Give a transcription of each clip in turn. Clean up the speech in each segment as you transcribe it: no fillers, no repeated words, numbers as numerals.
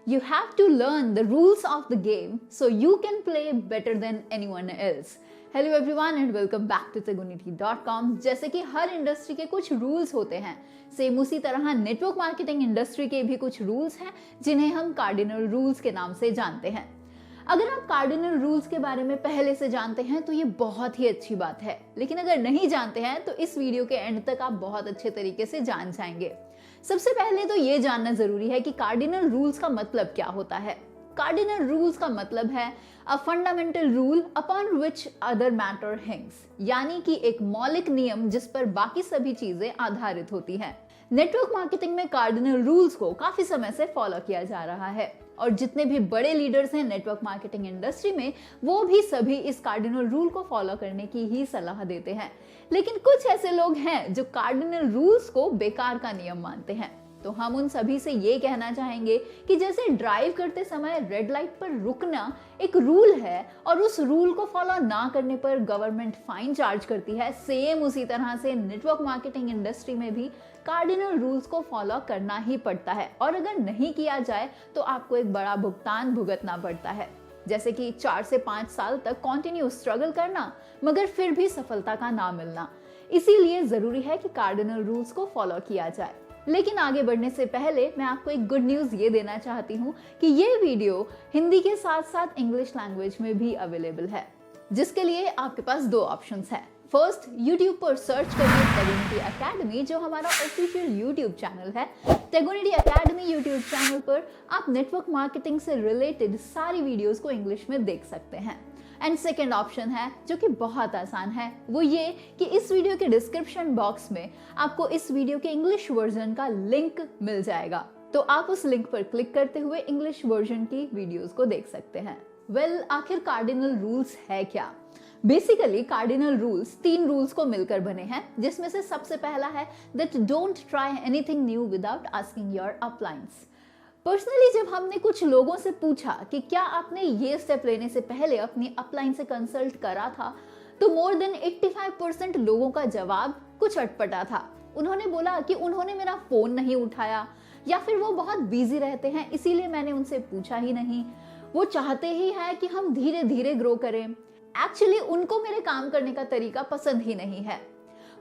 You have to learn the rules of the game so you can play better than anyone else. Hello everyone and welcome back to tegunity.com। जैसे कि हर industry के कुछ rules होते हैं, same उसी तरह network marketing industry के भी कुछ रूल्स हैं जिन्हें हम कार्डिनल रूल्स के नाम से जानते हैं। अगर आप कार्डिनल रूल्स के बारे में पहले से जानते हैं तो ये बहुत ही अच्छी बात है, लेकिन अगर नहीं जानते हैं तो इस वीडियो के एंड तक आप बहुत अच्छे तरीके से जान जाएंगे। सबसे पहले तो ये जानना जरूरी है कि कार्डिनल रूल्स का मतलब क्या होता है। कार्डिनल रूल्स का मतलब है a fundamental rule upon which other matter Hanks, यानी कि एक मौलिक नियम जिस पर बाकी सभी चीजें आधारित होती हैं। नेटवर्क मार्केटिंग में कार्डिनल रूल्स को काफी समय से फॉलो किया जा रहा है और जितने भी बड़े लीडर्स हैं नेटवर्क मार्केटिंग इंडस्ट्री में, वो भी सभी इस कार्डिनल रूल को फॉलो करने की ही सलाह देते हैं। लेकिन कुछ ऐसे लोग हैं जो कार्डिनल रूल्स को बेकार का नियम मानते हैं। तो हम उन सभी से ये कहना चाहेंगे कि जैसे ड्राइव करते समय रेड लाइट पर रुकना एक रूल है और उस रूल को फॉलो ना करने पर गवर्नमेंट फाइन चार्ज करती है, सेम उसी तरह से नेटवर्क मार्केटिंग इंडस्ट्री में भी कार्डिनल रूल्स को फॉलो करना ही पड़ता है और अगर नहीं किया जाए तो आपको एक बड़ा भुगतान भुगतना पड़ता है, जैसे कि 4 से 5 साल तक कंटिन्यू स्ट्रगल करना मगर फिर भी सफलता का ना मिलना। इसीलिए जरूरी है कि कार्डिनल रूल्स को फॉलो किया जाए। लेकिन आगे बढ़ने से पहले मैं आपको एक गुड न्यूज ये देना चाहती हूँ कि ये वीडियो हिंदी के साथ साथ इंग्लिश लैंग्वेज में भी अवेलेबल है, जिसके लिए आपके पास 2 ऑप्शंस हैं। फर्स्ट, YouTube पर सर्च करिए टेगुनिटी अकेडमी, जो हमारा ऑफिशियल YouTube चैनल है। टेगुनिटी अकेडमी YouTube चैनल पर आप नेटवर्क मार्केटिंग से रिलेटेड सारी वीडियोस को इंग्लिश में देख सकते हैं। एंड सेकेंड ऑप्शन है जो कि बहुत आसान है, वो ये कि इस वीडियो के डिस्क्रिप्शन बॉक्स में आपको इस वीडियो के इंग्लिश वर्जन का लिंक मिल जाएगा, तो आप उस लिंक पर क्लिक करते हुए इंग्लिश वर्जन की वीडियोस को देख सकते हैं। आखिर कार्डिनल रूल्स है क्या? बेसिकली कार्डिनल रूल्स 3 रूल्स को मिलकर बने हैं, जिसमें से सबसे पहला है that don't try anything new without asking your अपलाइंस। Personally जब हमने कुछ लोगों से पूछा कि क्या आपने ये स्टेप लेने से पहले अपनी अपलाइन से कंसल्ट करा था, तो मोर देन 85% लोगों का जवाब कुछ अटपटा था। उन्होंने बोला कि उन्होंने मेरा फोन नहीं उठाया, या फिर वो बहुत बिजी रहते हैं इसीलिए मैंने उनसे पूछा ही नहीं। वो चाहते ही है कि हम धीरे धीरे ग्रो करें। एक्चुअली उनको मेरे काम करने का तरीका पसंद ही नहीं है,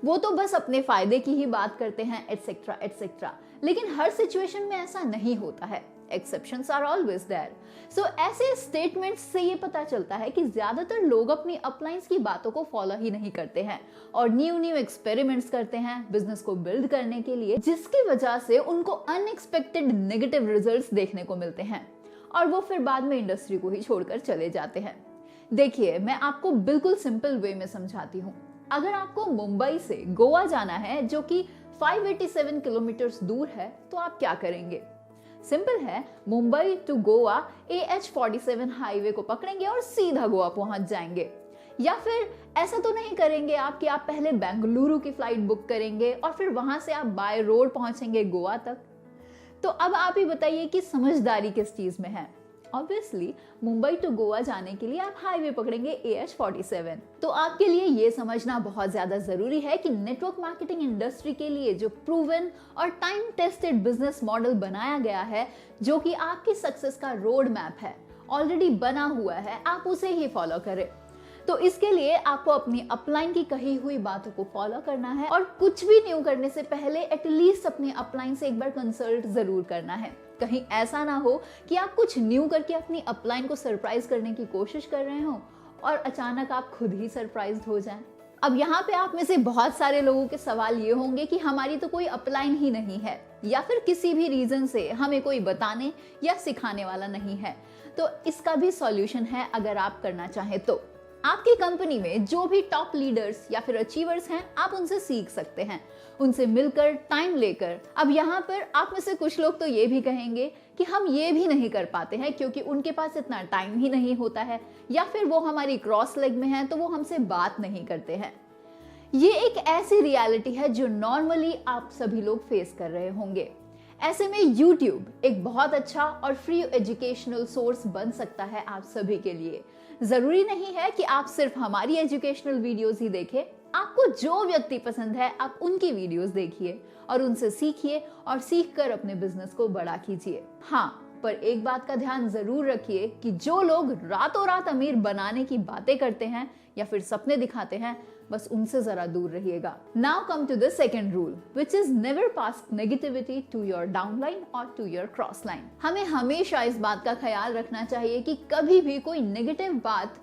वो तो बस अपने फायदे की ही बात करते हैं, एटसेट्रा एटसेट्रा। लेकिन हर सिचुएशन में ऐसा नहीं होता है, एक्सेप्शंस आर ऑलवेज देयर। सो ऐसे स्टेटमेंट्स से ये पता चलता है कि ज्यादातर लोग अपनी अपलाइंस की बातों को फॉलो ही नहीं करते हैं और न्यू एक्सपेरिमेंट्स करते हैं बिजनेस को बिल्ड करने के लिए, जिसकी वजह से उनको अनएक्सपेक्टेड नेगेटिव रिजल्ट्स देखने को मिलते हैं और वो फिर बाद में इंडस्ट्री को ही छोड़कर चले जाते हैं। देखिए, मैं आपको बिल्कुल सिंपल वे में समझाती हूँ। अगर आपको मुंबई से गोवा जाना है जो कि 587 किलोमीटर दूर है, तो आप क्या करेंगे? सिंपल है, Mumbai to Goa AH47 highway को पकड़ेंगे और सीधा गोवा पहुंच जाएंगे। या फिर ऐसा तो नहीं करेंगे आप कि आप पहले बेंगलुरु की फ्लाइट बुक करेंगे और फिर वहां से आप बाय रोड पहुंचेंगे गोवा तक। तो अब आप ही बताइए कि समझदारी किस चीज में है? ऑब्वियसली मुंबई टू गोवा जाने के लिए आप हाईवे पकड़ेंगे AH47। तो आपके लिए ये समझना बहुत ज्यादा जरूरी है कि नेटवर्क मार्केटिंग इंडस्ट्री के लिए जो प्रूवन और टाइम टेस्टेड बिजनेस मॉडल बनाया गया है, जो कि आपकी सक्सेस का रोड मैप है, ऑलरेडी बना हुआ है, आप उसे ही फॉलो करें। तो इसके लिए आपको अपनी अपलाइन की कही हुई बातों को फॉलो करना है और कुछ भी न्यू करने से पहले एटलीस्ट अपनी अपलाइन से एक बार कंसल्ट जरूर करना है। कहीं ऐसा ना हो कि आप कुछ न्यू करके अपनी अपलाइन को सरप्राइज करने की कोशिश कर रहे हो और अचानक आप खुद ही सरप्राइज्ड हो जाएं। अब यहाँ पे आप में से बहुत सारे लोगों के सवाल ये होंगे कि हमारी तो कोई अपलाइन ही नहीं है, या फिर किसी भी रीजन से हमें कोई बताने या सिखाने वाला नहीं है। तो इसका भी सॉल्यूशन है, अगर आप करना चाहें तो। आपकी कंपनी में जो भी टॉप लीडर्स या फिर अचीवर्स हैं, आप उनसे सीख सकते हैं, उनसे मिलकर टाइम लेकर। अब यहाँ पर आप में से कुछ लोग तो ये भी कहेंगे कि हम ये भी नहीं कर पाते हैं क्योंकि उनके पास इतना टाइम ही नहीं होता है, या फिर वो हमारी क्रॉस लेग में है तो वो हमसे बात नहीं करते हैं। ये एक ऐसी रियलिटी है जो नॉर्मली आप सभी लोग फेस कर रहे होंगे। ऐसे में YouTube एक बहुत अच्छा और फ्री एजुकेशनल सोर्स बन सकता है आप सभी के लिए। जरूरी नहीं है कि आप सिर्फ हमारी एजुकेशनल वीडियोस ही देखें, आपको जो व्यक्ति पसंद है आप उनकी वीडियोस देखिए और उनसे सीखिए और सीखकर अपने बिजनेस को बड़ा कीजिए। हाँ, पर एक बात का ध्यान जरूर रखिए कि जो लोग रातों रात अमीर बनाने की बातें करते हैं या फिर सपने दिखाते हैं, बस उनसे जरा दूर रहिएगा। Now come to the second rule, which is never pass negativity to your downline और टू योर क्रॉस लाइन। हमें हमेशा इस बात का ख्याल रखना चाहिए कि कभी भी कोई नेगेटिव बात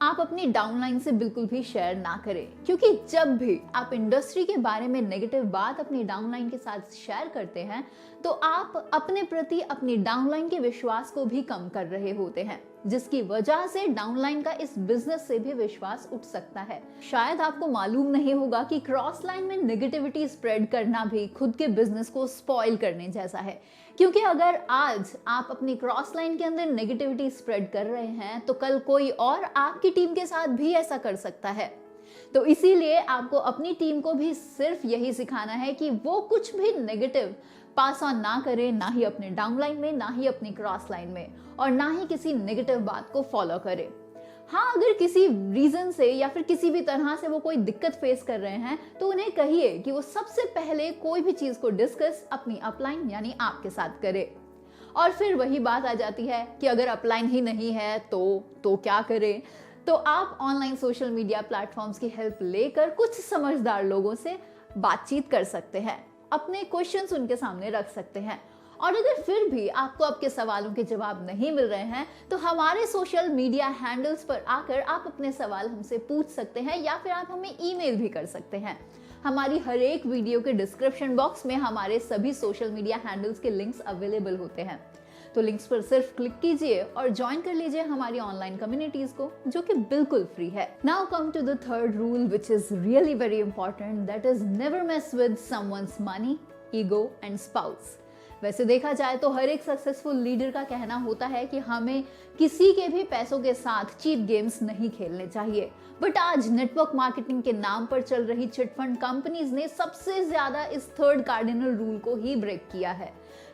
आप अपनी डाउनलाइन से बिल्कुल भी शेयर ना करें, क्योंकि जब भी आप इंडस्ट्री के बारे में नेगेटिव बात अपनी डाउनलाइन के साथ शेयर करते हैं तो आप अपने प्रति अपनी डाउनलाइन के विश्वास को भी कम कर रहे होते हैं, जिसकी वजह से डाउनलाइन का इस बिजनेस से भी विश्वास उठ सकता है। शायद आपको मालूम नहीं होगा कि क्रॉस लाइन में नेगेटिविटी स्प्रेड करना भी खुद के बिजनेस को स्पॉइल करने जैसा है, क्योंकि अगर आज आप अपनी क्रॉस लाइन के अंदर नेगेटिविटी स्प्रेड कर रहे हैं तो कल कोई और आपकी टीम के साथ भी ऐसा कर सकता है। तो इसीलिए आपको अपनी टीम को भी सिर्फ यही सिखाना है कि वो कुछ भी नेगेटिव पास ऑन ना करे, ना ही अपने डाउनलाइन में, ना ही अपनी क्रॉस लाइन में, और ना ही किसी नेगेटिव बात को फॉलो करे। हाँ, अगर किसी रीजन से या फिर किसी भी तरह से वो कोई दिक्कत फेस कर रहे हैं तो उन्हें कहिए कि वो सबसे पहले कोई भी चीज को डिस्कस अपनी अपलाइन यानी आपके साथ करे। और फिर वही बात आ जाती है कि अगर अपलाइन ही नहीं है तो क्या करें। तो आप ऑनलाइन सोशल मीडिया प्लेटफॉर्म्स की हेल्प लेकर कुछ समझदार लोगों से बातचीत कर सकते हैं, अपने क्वेश्चंस उनके सामने रख सकते हैं। और अगर फिर भी आपको आपके सवालों के जवाब नहीं मिल रहे हैं तो हमारे सोशल मीडिया हैंडल्स पर आकर आप अपने सवाल हमसे पूछ सकते हैं, या फिर आप हमें ईमेल भी कर सकते हैं। हमारी हर एक वीडियो के डिस्क्रिप्शन बॉक्स में हमारे सभी सोशल मीडिया हैंडल्स के लिंक्स अवेलेबल होते हैं, तो लिंक्स पर सिर्फ क्लिक कीजिए और ज्वाइन कर लीजिए हमारी ऑनलाइन कम्युनिटीज को, जो कि बिल्कुल फ्री है। Now come to the third rule, which is really very important, that is never mess with someone's money, ego and spouse. वैसे देखा जाए तो हर एक सक्सेसफुल लीडर का कहना होता है कि हमें किसी के भी पैसों के साथ चीप गेम्स नहीं खेलने चाहिए, बट आज नेटवर्क मार्केटिंग के नाम पर चल रही चिटफंड कंपनीज ने सबसे ज्यादा इस थर्ड कार्डिनल रूल को ही ब्रेक किया है।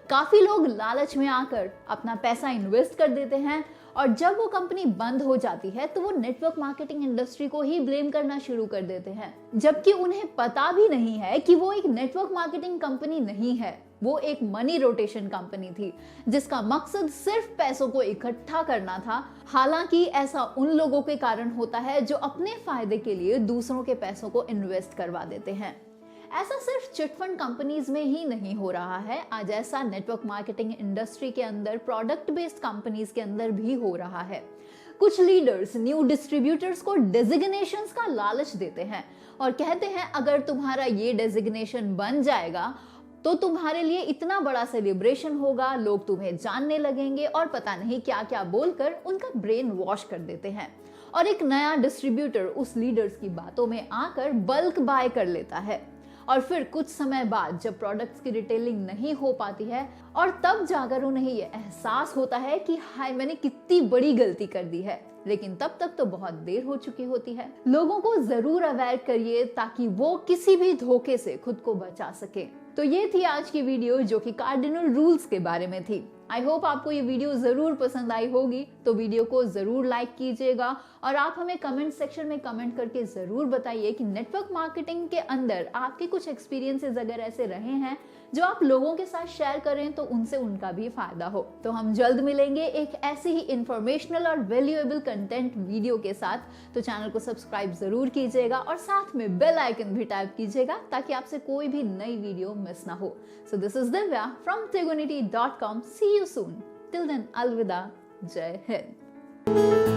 काफी लोग लालच में आकर अपना पैसा इन्वेस्ट कर देते हैं और जब वो कंपनी बंद हो जाती है तो वो नेटवर्क मार्केटिंग इंडस्ट्री को ही ब्लेम करना शुरू कर देते हैं, जबकि उन्हें पता भी नहीं है कि वो एक नेटवर्क मार्केटिंग कंपनी नहीं है, वो एक मनी रोटेशन कंपनी थी जिसका मकसद सिर्फ पैसों को इकट्ठा करना था। हालांकि ऐसा उन लोगों के कारण होता है जो अपने फायदे के लिए दूसरों के पैसों को इन्वेस्ट करवा देते हैं। ऐसा सिर्फ चिटफंड कंपनीज में ही नहीं हो रहा है, आज ऐसा नेटवर्क मार्केटिंग इंडस्ट्री के अंदर प्रोडक्ट बेस्ड कंपनीज के अंदर भी हो रहा है। कुछ लीडर्स न्यू डिस्ट्रीब्यूटर्स को डेजिग्नेशंस का लालच देते हैं और कहते हैं अगर तुम्हारा ये डेजिग्नेशन बन जाएगा तो तुम्हारे लिए इतना बड़ा सेलिब्रेशन होगा, लोग तुम्हें जानने लगेंगे, और पता नहीं क्या क्या बोलकर उनका ब्रेन वॉश कर देते हैं। और एक नया डिस्ट्रीब्यूटर उस लीडर्स की बातों में आकर बल्क बाय कर लेता है और फिर कुछ समय बाद जब प्रोडक्ट्स की रिटेलिंग नहीं हो पाती है और तब जाकर उन्हें ये एहसास होता है कि हाय मैंने कितनी बड़ी गलती कर दी है, लेकिन तब तक तो बहुत देर हो चुकी होती है। लोगों को जरूर अवेयर करिए ताकि वो किसी भी धोखे से खुद को बचा सके। तो ये थी आज की वीडियो जो कि कार्डिनल रूल्स के बारे में थी। आई होप आपको ये वीडियो जरूर पसंद आई होगी, तो वीडियो को जरूर लाइक कीजिएगा और आप हमें कमेंट सेक्शन में कमेंट करके जरूर बताइए कि नेटवर्क मार्केटिंग के अंदर आपके कुछ एक्सपीरियंसेस अगर ऐसे रहे हैं जो आप लोगों के साथ शेयर करें तो उनसे उनका भी फायदा हो। तो हम जल्द मिलेंगे एक ऐसी ही इंफॉर्मेशनल और वैल्यूएबल कंटेंट वीडियो के साथ, तो चैनल को सब्सक्राइब जरूर कीजिएगा और साथ में बेल आइकन भी टैप कीजिएगा ताकि आपसे कोई भी नई वीडियो मिस ना हो। So this is Divya from tegonity.com. See you soon. Till then, अलविदा, जय हिंद।